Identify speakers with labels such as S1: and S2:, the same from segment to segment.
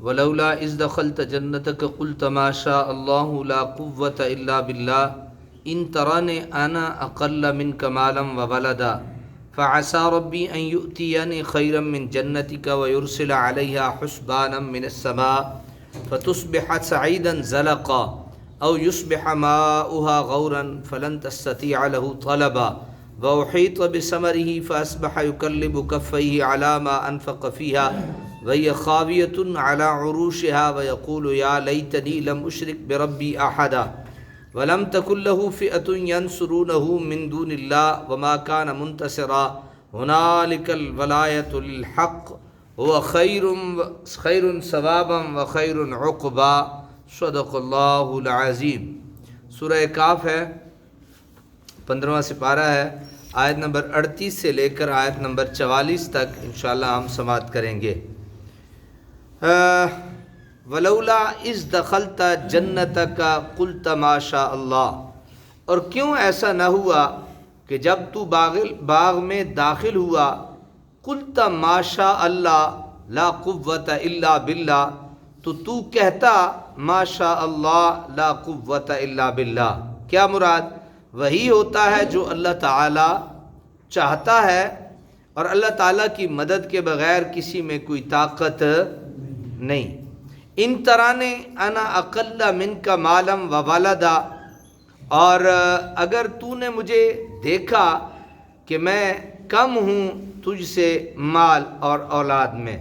S1: ولولا اذ دخلت جنتك قلت ما شاء الله لا قوة الا بالله ان تراني انا اقل منك مالا وولدا فعسى ربي ان يؤتيني خيرا من جنتك ويرسل عليها حسبانا من السماء فتصبح سعيدا زلقا او يصبح ماؤها غورا فلن تستطيع له طلبا وأحيط بثمره فأصبح يقلب كفيه على ما أنفق فيها وهي خاوية على عروشها ويقول يا ليتني لم أشرك بربي أحدا ولم تكن له فئة ينصرونه من دون الله وما كان منتصرا هنالك الولاية للحق هو خير ثوابا وخير عقبا صدق اللہ العظیم۔ سورہ کاف ہے، 15واں سپارہ ہے، آیت نمبر 38 سے لے کر آیت نمبر 44 تک انشاءاللہ ہم سماعت کریں گے۔ ولولا اذ دخلت جنتک قلت ما شاء اللہ، اور کیوں ایسا نہ ہوا کہ جب تو باغ میں داخل ہوا، قلت ما شاء اللہ لا قوت الا باللہ، تو کہتا ما شاء اللہ لا قوت الا باللہ۔ کیا مراد؟ وہی ہوتا ہے جو اللہ تعالی چاہتا ہے، اور اللہ تعالیٰ کی مدد کے بغیر کسی میں کوئی طاقت نہیں۔ ان ترانے انا اقل منک مالا و ولدا، اور اگر تو نے مجھے دیکھا کہ میں کم ہوں تجھ سے مال اور اولاد میں،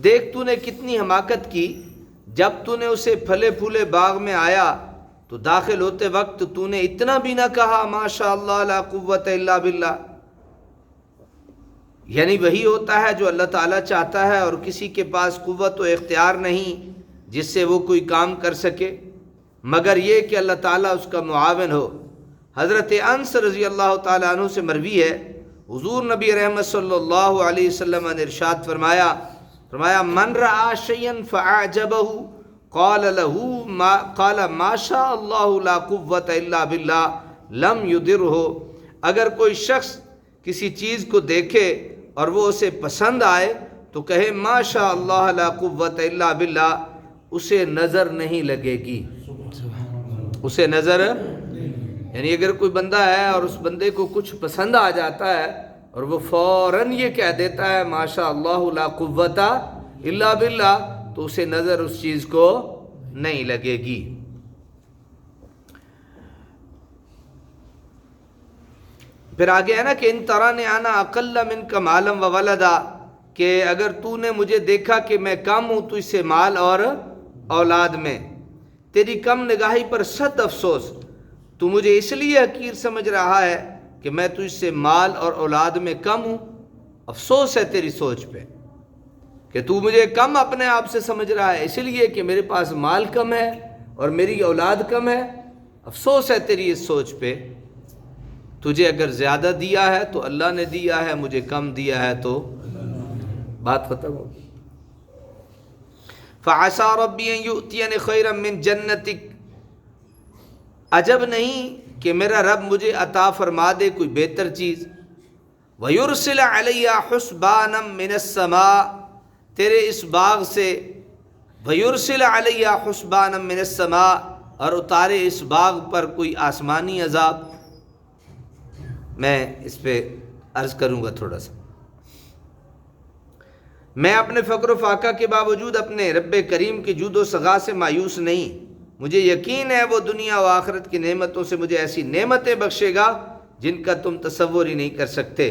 S1: دیکھ تو نے کتنی حماقت کی، جب تو نے اسے پھلے پھولے باغ میں آیا تو داخل ہوتے وقت تو نے اتنا بھی نہ کہا ما شاء اللہ لا قوت الا باللہ۔ یعنی وہی ہوتا ہے جو اللہ تعالیٰ چاہتا ہے، اور کسی کے پاس قوت و اختیار نہیں جس سے وہ کوئی کام کر سکے مگر یہ کہ اللہ تعالیٰ اس کا معاون ہو۔ حضرت انس رضی اللہ تعالیٰ عنہ سے مروی ہے، حضور نبی رحمت صلی اللہ علیہ وسلم نے ارشاد فرمایا من رأى شيئا فأعجبه قال ما شاء اللہ لا قوت الا باللہ لم يضره، اگر کوئی شخص کسی چیز کو دیکھے اور وہ اسے پسند آئے تو کہے ما شاء اللہ لا قوت الا باللہ، اسے نظر نہیں لگے گی، اسے نظر، یعنی اگر کوئی بندہ ہے اور اس بندے کو کچھ پسند آ جاتا ہے اور وہ فوراً یہ کہہ دیتا ہے ما شاء اللہ لا قوت الا باللہ، تو اسے نظر اس چیز کو نہیں لگے گی۔ پھر آگے ہے نا کہ ان ترانے انا اقل منک مالا و ولدا، کہ اگر تو نے مجھے دیکھا کہ میں کم ہوں تجھ سے مال اور اولاد میں، تیری کم نگاہی پر صد افسوس، تو مجھے اس لیے حقیر سمجھ رہا ہے کہ میں تجھ سے مال اور اولاد میں کم ہوں۔ افسوس ہے تیری سوچ پہ کہ تو مجھے کم اپنے آپ سے سمجھ رہا ہے، اس لیے کہ میرے پاس مال کم ہے اور میری اولاد کم ہے۔ افسوس ہے تیری اس سوچ پہ، تجھے اگر زیادہ دیا ہے تو اللہ نے دیا ہے، مجھے کم دیا ہے تو بات ختم ہو۔ فَعَسَىٰ رَبِّي أَن يُؤْتِيَنِ خَيْرًا مِّن جَنَّتِكَ، عجب نہیں کہ میرا رب مجھے عطا فرما دے کوئی بہتر چیز۔ وَيُرْسِلَ عَلَيَّا حُسْبَانًا مِّنَ السَّمَاءِ، تیرے اس باغ سے، وَيُرْسِلَ عَلَيَّا حُسْبَانًا مِّنَ السَّمَاءِ، اور اتارے اس باغ پر کوئی آسمانی عذاب۔ میں اس پہ عرض کروں گا تھوڑا سا۔ میں اپنے فقر و فاقہ کے باوجود اپنے رب کریم کی جود و سخا سے مایوس نہیں، مجھے یقین ہے وہ دنیا و آخرت کی نعمتوں سے مجھے ایسی نعمتیں بخشے گا جن کا تم تصور ہی نہیں کر سکتے،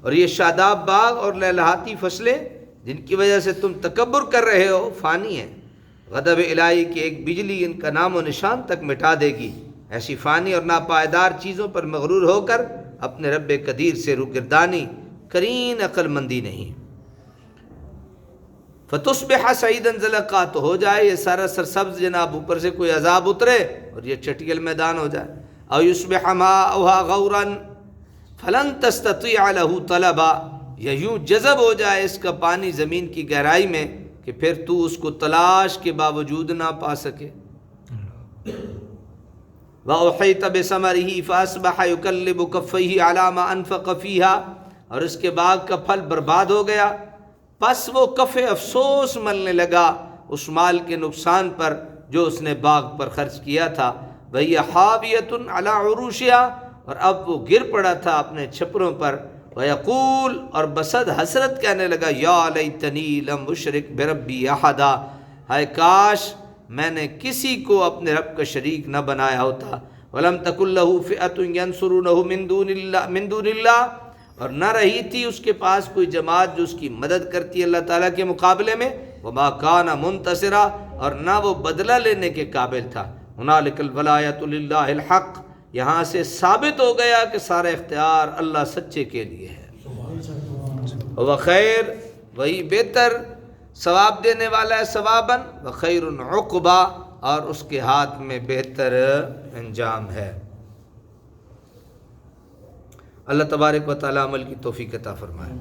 S1: اور یہ شاداب باغ اور لہلہاتی فصلیں جن کی وجہ سے تم تکبر کر رہے ہو فانی ہیں، غضب الہی کی ایک بجلی ان کا نام و نشان تک مٹا دے گی۔ ایسی فانی اور ناپائیدار چیزوں پر مغرور ہو کر اپنے رب قدیر سے روگردانی کرین عقل مندی نہیں۔ فتصبح سعیدا زلقا، تو ہو جائے یہ سارا سرسبز جناب، اوپر سے کوئی عذاب اترے اور یہ چٹیل میدان ہو جائے۔ او یصبح ماؤها غورا فلن تستطیع له طلبا، یا یوں جذب ہو جائے اس کا پانی زمین کی گہرائی میں کہ پھر تو اس کو تلاش کے باوجود نہ پا سکے۔ وَأُحِيطَ بِثَمَرِهِ فَأَصْبَحَ يُقَلِّبُ كَفَّيْهِ عَلَى مَا أَنفَقَ فِيهَا، اور اس کے باغ کا پھل برباد ہو گیا، پس وہ کف افسوس ملنے لگا اس مال کے نقصان پر جو اس نے باغ پر خرچ کیا تھا۔ وَهِيَ حَاوِيَةٌ عَلَىٰ عُرُوشِهَا، اور اب وہ گر پڑا تھا اپنے چھپروں پر۔ وَيَقُول، اور بصد حسرت کہنے لگا، یا لیتنی لم اشرک بربی احدا، ہائے کاش میں نے کسی کو اپنے رب کا شریک نہ بنایا ہوتا۔ وَلَمْ تَكُنْ لَهُ فِئَةٌ يَنْصُرُونَهُ مِن دُونِ اللَّهِ، اور نہ رہی تھی اس کے پاس کوئی جماعت جو اس کی مدد کرتی ہے اللہ تعالیٰ کے مقابلے میں۔ وَمَا كَانَ مُنْتَصِرًا، اور نہ وہ بدلہ لینے کے قابل تھا۔ هُنَالِكَ الْوَلَایَةُ لِلَّهِ الْحَقِّ، یہاں سے ثابت ہو گیا کہ سارا اختیار اللہ سچے کے لیے ہے۔ وخیر، وہی بہتر ثواب دینے والا ہے ثواباً، وخیر عقبا، اور اس کے ہاتھ میں بہتر انجام ہے۔ اللہ تبارک و تعالی عمل کی توفیق عطا فرمائے۔